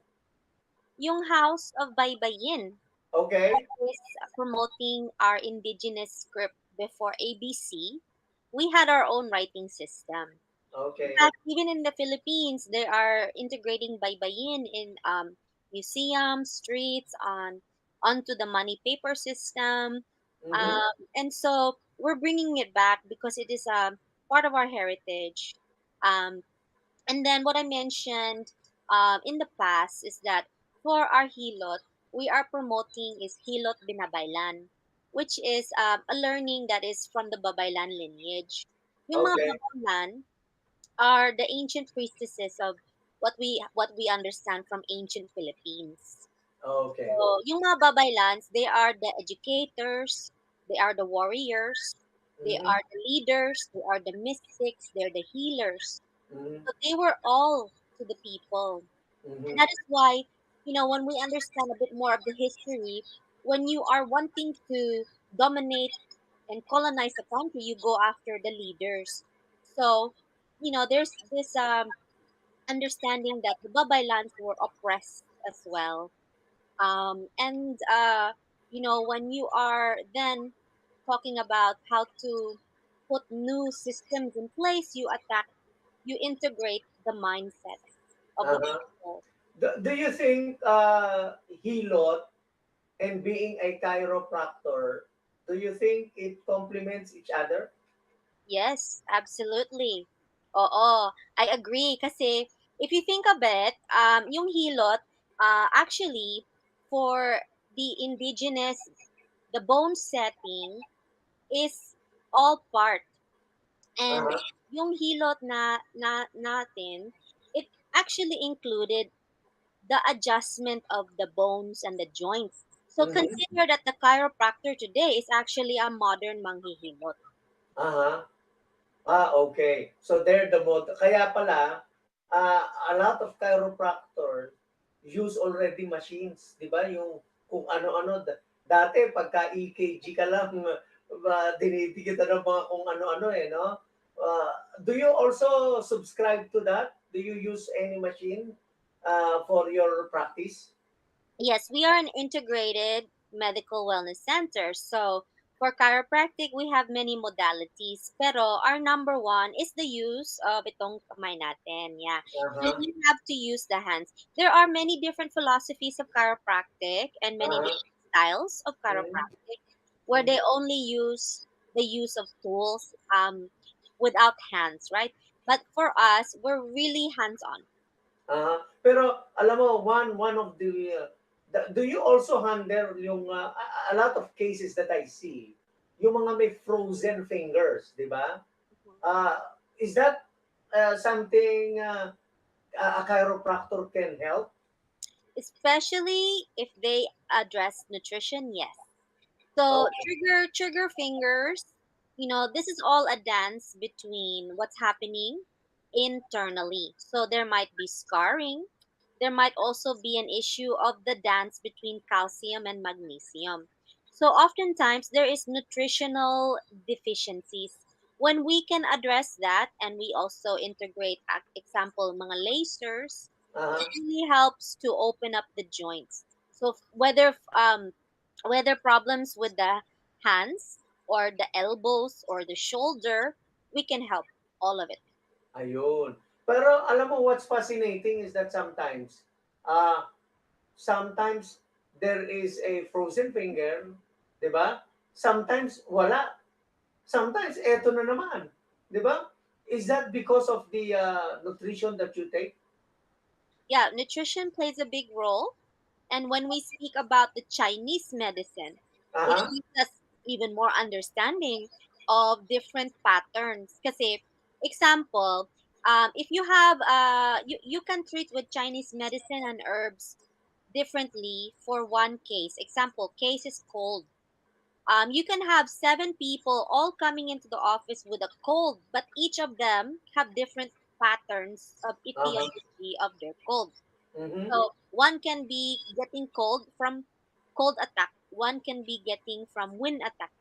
yung House of Baybayin Okay? is promoting our indigenous script before ABC. We had our own writing system. In Okay. fact, even in the Philippines, they are integrating baybayin in museums, streets, onto the money paper system, Mhm. and so we're bringing it back because it is part of our heritage. Um, and then what I mentioned in the past is that for our hilot, we are promoting is hilot binabaylan, which is a learning that is from the babaylan lineage. Yung mga Okay. babaylan are the ancient priestesses of what we understand from ancient Philippines. Okay. So, yung mga babaylans, they are the educators, they are the warriors, they Mhm. are the leaders, they are the mystics, they're the healers. Mhm. So they were all to the people. And Mhm. that is why, when we understand a bit more of the history, when you are wanting to dominate and colonize a country, you go after the leaders. So, there's this understanding that the Babaylans were oppressed as well. And when you are then talking about how to put new systems in place, you integrate the mindset of the Uh-huh. people. Do you think hilot and being a chiropractor, do you think it complements each other? Yes, absolutely. Oo, I agree. Kasi if you think of it, yung hilot, actually, for the indigenous, the bone setting is all part. And Uh-huh. yung hilot natin, it actually included the adjustment of the bones and the joints. So Mhm. consider that the chiropractor today is actually a modern manghihilot. Uh-huh. Okay. So they're the mod. Kaya pala, a lot of chiropractors use already machines, 'di ba? Yung kung ano-ano. Dati pagka EKG ka lang, dinidikitan ng mga kung ano-ano eh, no? Uh, do you also subscribe to that? Do you use any machine for your practice? Yes, we are an integrated medical wellness center. So for chiropractic, we have many modalities. Pero our number one is the use of itong kamay natin. Yeah. So Uh-huh. you have to use the hands. There are many different philosophies of chiropractic and many Uh-huh. different styles of Mhm. chiropractic where they only use the use of tools without hands, right? But for us, we're really hands on. Pero alam mo, one of do you also handle yung a lot of cases that I see, yung mga may frozen fingers, di ba? Uh, is that something a chiropractor can help? Especially if they address nutrition, yes. So Okay. trigger fingers, this is all a dance between what's happening internally. So there might be scarring. There might also be an issue of the dance between calcium and magnesium. So oftentimes there is nutritional deficiencies. When we can address that and we also integrate, example, mga lasers, Uh-huh. it really helps to open up the joints. So whether problems with the hands or the elbows or the shoulder, we can help all of it. Ayun. Pero alam mo what's fascinating is that uh, sometimes there is a frozen finger, di ba? Sometimes wala. Sometimes eto na naman, 'di ba? Is that because of the nutrition that you take? Yeah, nutrition plays a big role. And when we speak about the Chinese medicine, it Uh-huh. gives us even more understanding of different patterns. Kasi, example, if you have, you can treat with Chinese medicine and herbs differently for one case. Example, case is cold. You can have seven people all coming into the office with a cold, but each of them have different patterns of Uh-huh. etiology of their cold. Mhm. So one can be getting cold from cold attack. One can be getting from wind attack.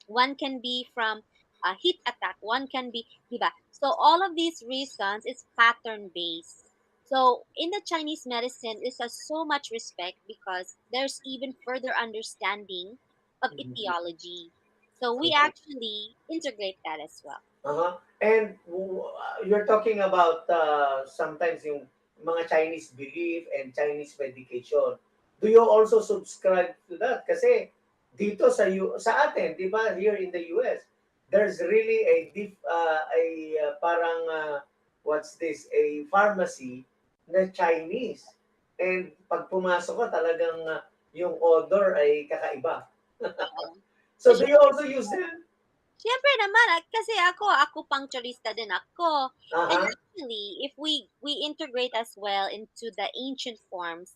One can be from heat attack. One can be, diba? So all of these reasons is pattern based. So in the Chinese medicine, this has so much respect because there's even further understanding of Mhm. etiology. So we Mhm. actually integrate that as well. Uh-huh. And you're talking about sometimes yung mga Chinese belief and Chinese medication. Do you also subscribe to that? Kasi dito sa atin, 'di ba, here in the US, there's really parang what's this? A pharmacy na Chinese. And pag pumasok ka talagang yung odor ay kakaiba. So So do you also use them? siyempre naman, kasi ako acupuncturista din ako. And Uh-huh. actually, if we integrate as well into the ancient forms,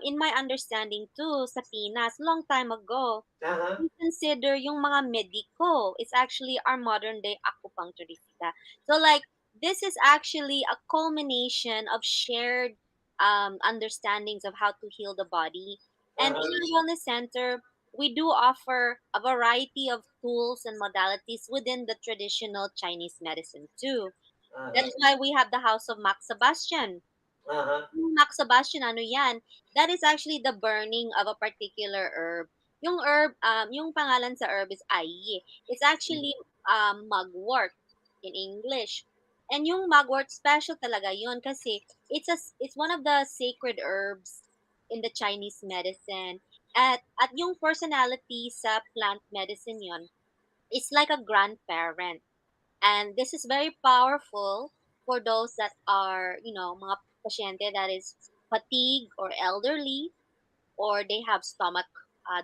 in my understanding too, sa Pinas, long time ago, Uh-huh. we consider yung mga mediko is actually our modern day acupuncturista. So like, this is actually a culmination of shared understandings of how to heal the body. And in Uh-huh. our wellness center, we do offer a variety of tools and modalities within the traditional Chinese medicine too. Uh-huh. That's why we have the House of Max Sebastian. Uh-huh. Yung Max Sebastian, ano yan? That is actually the burning of a particular herb. Yung herb, yung pangalan sa herb is ai. It's actually mugwort in English. And yung mugwort special talaga yun kasi it's one of the sacred herbs in the Chinese medicine. At yung personality sa plant medicine yun is like a grandparent. And this is very powerful for those that are, mga pasyente that is fatigue or elderly, or they have stomach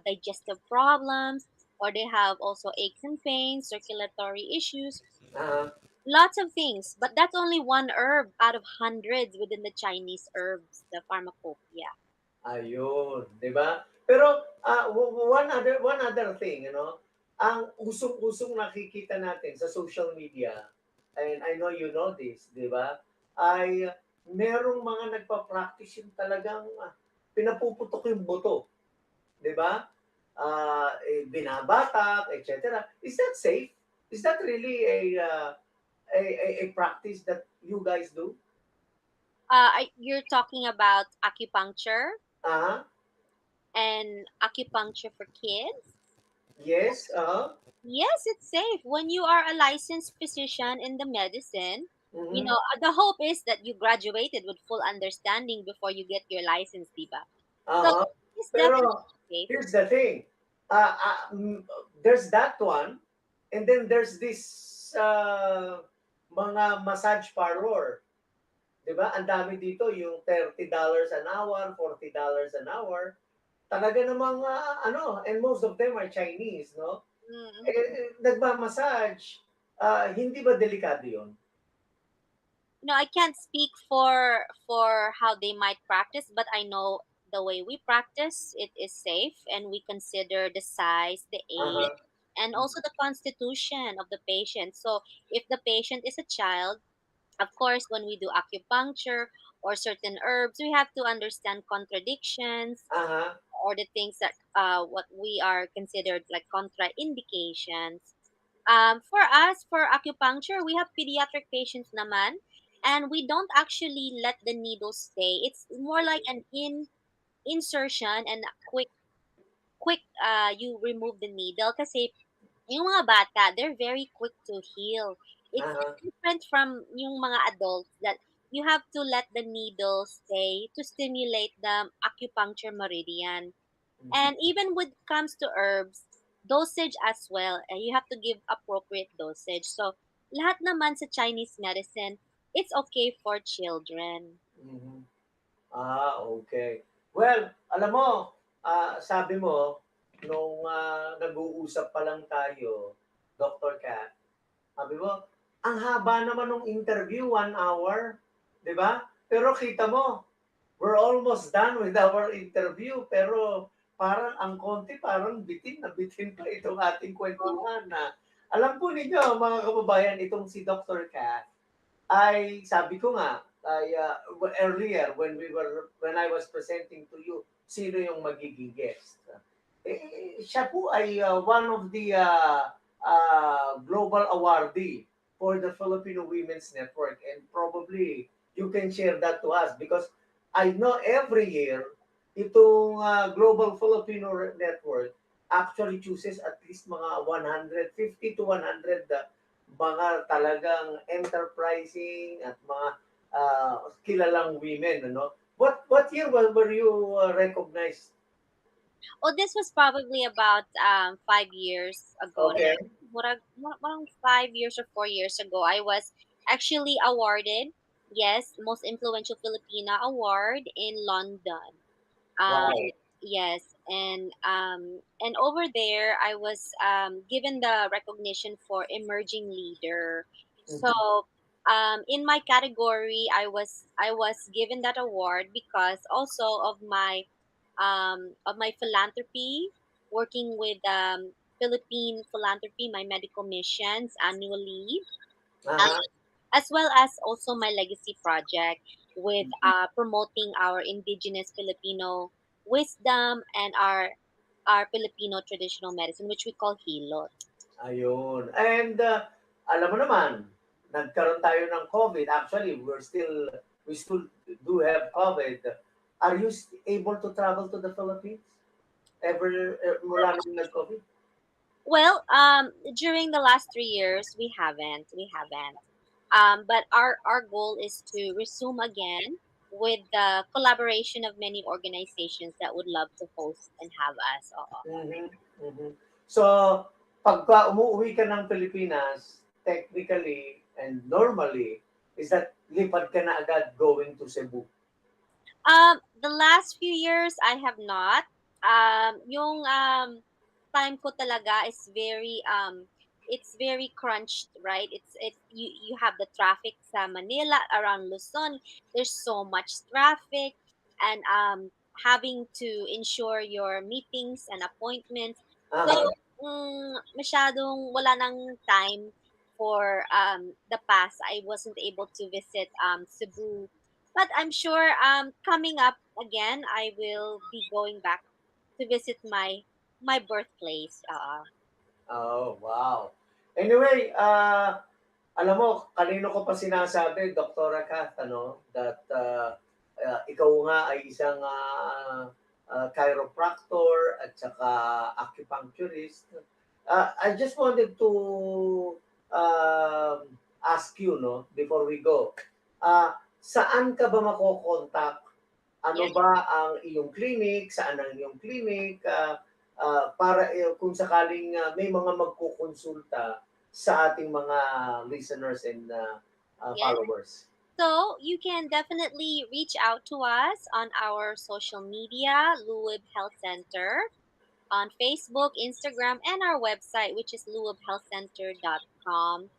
digestive problems, or they have also aches and pains, circulatory issues, Ah, lots of things. But that's only one herb out of hundreds within the Chinese herbs, the pharmacopoeia. ayun, 'di ba? Pero one other thing, ang usong-usong nakikita natin sa social media, and I know you know this, 'di ba? Ay merong mga nagpa-practice yung talagang pinapuputok yung buto, 'di ba? Binabatak, etc. Is that safe? Is that really a practice that you guys do? You're talking about acupuncture Ah, and acupuncture for kids? yes, Yes, it's safe. When you are a licensed physician in the medicine, mhm, the hope is that you graduated with full understanding before you get your license, diba? So, uh it's definitely Pero safe. here's the thing, uh, uh, mm, there's that one, and then there's this mga massage parlor, 'di ba? Ang dami dito yung $30 an hour, $40 an hour. Talaga namang and most of them are Chinese, no? Mm-hmm. Nagma-massage, hindi ba delikado 'yun? I can't speak for how they might practice, but I know the way we practice it is safe, and we consider the size, the age, Uh-huh. and also the constitution of the patient. So, if the patient is a child, of course, when we do acupuncture or certain herbs, we have to understand contradictions Uh-huh. or the things that what we are considered like contraindications. For us, for acupuncture, we have pediatric patients naman, and we don't actually let the needle stay. It's more like an insertion and a quick you remove the needle kasi yung mga bata, they're very quick to heal. It's Uh-huh. different from yung mga adults that you have to let the needle stay to stimulate the acupuncture meridian. Mhm. And even when it comes to herbs, dosage as well, you have to give appropriate dosage. So, lahat naman sa Chinese medicine, it's okay for children. Mhm. Okay. Well, alam mo, sabi mo, nung nag-uusap pa lang tayo, Dr. Kat, sabi mo, ang haba naman ng interview, 1 hour, di ba? Pero kita mo, we're almost done with our interview, pero parang ang konti, parang bitin na bitin pa itong ating kwentuhan na alam po ninyo, mga kababayan, itong si Dr. Kat, ay sabi ko nga earlier when I was presenting to you sino yung magiging guest. Siya po ay one of the global awardee for the Filipino Women's Network, and probably you can share that to us because I know every year itong Global Filipino Network actually chooses at least mga 150 to 100 mga talagang enterprising at mga kilalang women, ano? What year were you recognized? Oh, this was probably about 5 years ago. Okay. Around 5 years or 4 years ago, I was actually awarded, yes, most influential Filipina award in London. Wow. Yes, and over there, I was given the recognition for emerging leader. So, Mhm. in my category, I was given that award because also of my philanthropy, working with Philippine philanthropy, my medical missions annually, Aha. as well as also my legacy project with Mhm. promoting our indigenous Filipino wisdom and our Filipino traditional medicine, which we call hilot. Ayun. And alam mo naman, nagkaroon tayo ng COVID. Actually, we still do have COVID. Are you able to travel to the Philippines? Ever mula nung nag-COVID? Well, during the last 3 years, we haven't. But our goal is to resume again with the collaboration of many organizations that would love to host and have us. Oo. Mhm, mhm. So, pagka umuuwi ka ng Pilipinas, technically and normally, is that lipad ka na agad going to Cebu? The last few years I have not. Yung time ko talaga is very it's very crunched, right? It's you have the traffic sa Manila around Luzon. There's so much traffic and having to ensure your meetings and appointments. So Aha. masyadong wala nang time for the past. I wasn't able to visit Cebu, but I'm sure coming up again, I will be going back to visit my birthplace. Oh, wow. Anyway, alam mo, kanino ko pa sinasabi, Dr. Kath, that ikaw nga ay isang chiropractor at saka acupuncturist. I just wanted to ask you, no, before we go, saan ka ba makokontak? Ano Yeah. ba ang iyong clinic? Saan ang iyong clinic? Para kung sakaling may mga magkukonsulta sa ating mga listeners and Yes. followers. So you can definitely reach out to us on our social media, Luwib Health Center, on Facebook, Instagram, and our website, which is luwibhealthcenter.com.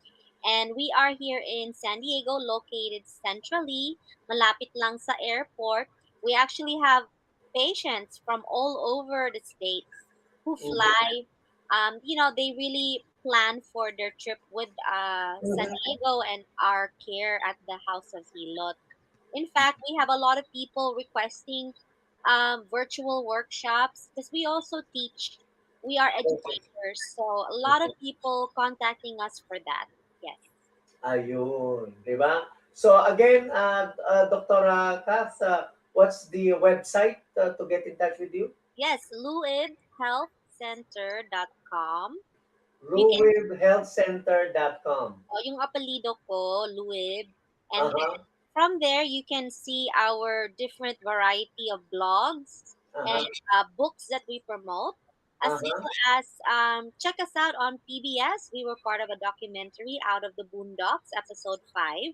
And we are here in San Diego, located centrally, malapit lang sa airport. We actually have patients from all over the states who Mhm. fly. They really plan for their trip with San Mhm. Diego and our care at the House of Hilot. In fact, we have a lot of people requesting virtual workshops because we also teach. We are Okay. educators, so a lot of people contacting us for that. Yes, Ayun, 'di ba? So again, Dr. Kath, what's the website to get in touch with you? yes, luibhealthcenter.com. You can, ruwibhealthcenter.com. yung apelido ko, Luib, and Uh-huh. from there, you can see our different variety of blogs and Uh-huh. books that we promote, as Uh-huh. well as check us out on PBS. We were part of a documentary, Out of the Boondocks, episode 5,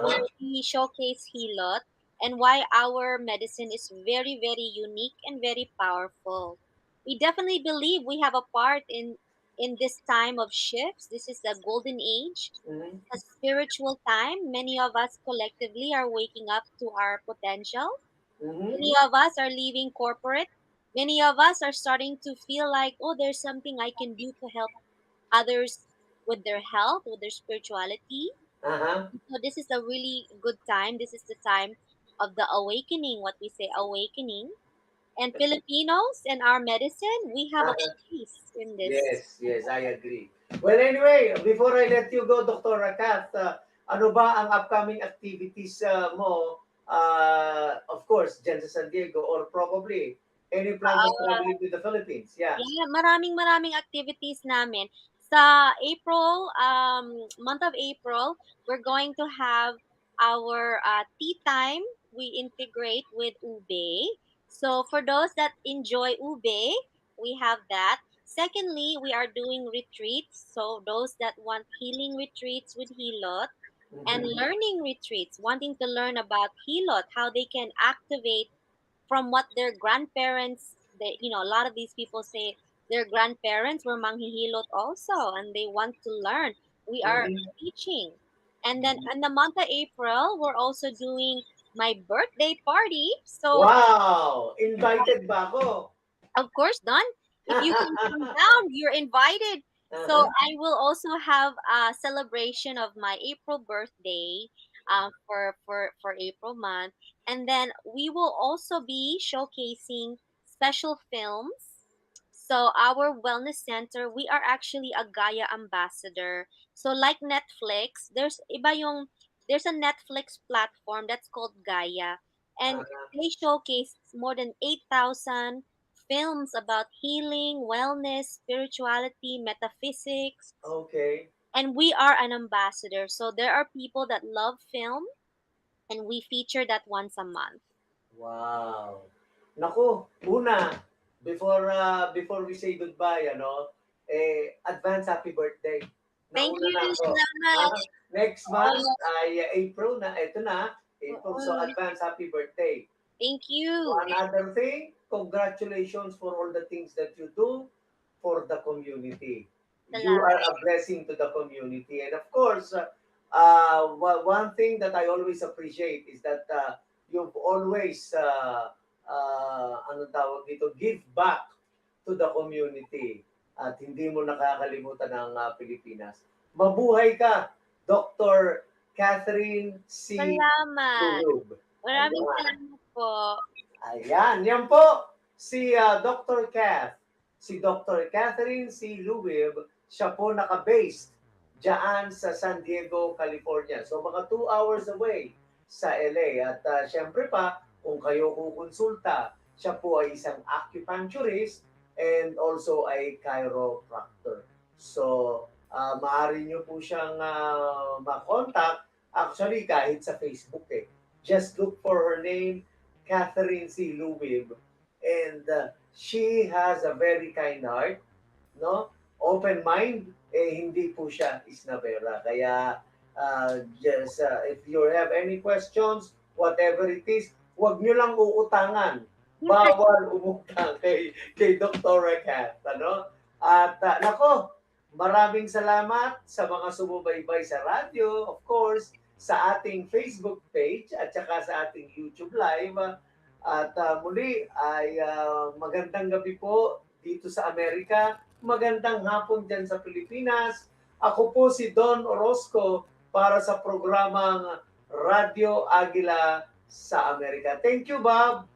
where Uh-huh. we showcase Hilot and why our medicine is very, very unique and very powerful. We definitely believe we have a part in this time of shifts. This is the golden age, Mhm. a spiritual time. Many of us collectively are waking up to our potential. Mhm. Many of us are leaving corporate. Many of us are starting to feel like, oh, there's something I can do to help others with their health, with their spirituality. Uh-huh. So this is a really good time. This is the time of the awakening, what we say awakening. And Filipinos and our medicine, we have a Uh-huh. place in this. Yes, yes, I agree. Well, anyway, before I let you go, Dr. Rakat, ano ba ang upcoming activities mo, of course, dyan sa San Diego, or probably any plans of traveling to the Philippines? Yeah. Yeah, maraming activities namin. Sa April, month of April, we're going to have our tea time. We integrate with ube. So for those that enjoy ube, we have that. Secondly, we are doing retreats. So those that want healing retreats with Hilot and Mhm. learning retreats, wanting to learn about Hilot, how they can activate from what their grandparents, a lot of these people say their grandparents were manghihilot also and they want to learn. We are Mhm. teaching. And then in the month of April, we're also doing my birthday party. So Wow! Invited ba ako? of course, Don, if you can come down, you're invited. So Uh-huh. I will also have a celebration of my April birthday for April month. And then we will also be showcasing special films. So our wellness center, we are actually a Gaia ambassador. So like Netflix, there's a Netflix platform that's called Gaia, and Uh-huh. they showcase more than 8,000 films about healing, wellness, spirituality, metaphysics, Okay. and we are an ambassador. So there are people that love film, and we feature that once a month. Wow. Naku, una, before we say goodbye, advance happy birthday. Thank Nauna you, na ako. salamat. Next month Oo, ay April na, eto na, April. So oo. advance happy birthday. Thank you. Another thing, congratulations for all the things that you do for the community. You are Salamat. a blessing to the community. And of course, one thing that I always appreciate is that you've always, ano tawag dito, give back to the community. At hindi mo nakakalimutan ang Pilipinas. Mabuhay ka, Dr. Catherine C. Salamat. Tulub. Maraming Ayan. salamat po. Ayan, yan po si Dr. Kath. Si Dr. Catherine C. Luwib, siya po naka-based diyan sa San Diego, California. So mga 2 hours away sa LA. At syempre pa, kung kayo kukonsulta, siya po ay isang acupuncturist and also ay chiropractor. So maaari nyo po siyang makontak actually kahit sa Facebook eh. Just look for her name, Catherine C. Luwib, and she has a very kind heart, no? Open mind, hindi po siya isnabera. Kaya just if you have any questions, whatever it is, huwag nyo lang uutangan. Bawal umutang kay Dr. Kat, ano? At nako, maraming salamat sa mga sumubaybay sa radyo, of course, sa ating Facebook page at saka sa ating YouTube Live. At muli ay magandang gabi po dito sa Amerika. Magandang hapon dyan sa Pilipinas. Ako po si Don Orozco para sa programang Radyo Agila sa Amerika. Thank you, Bob.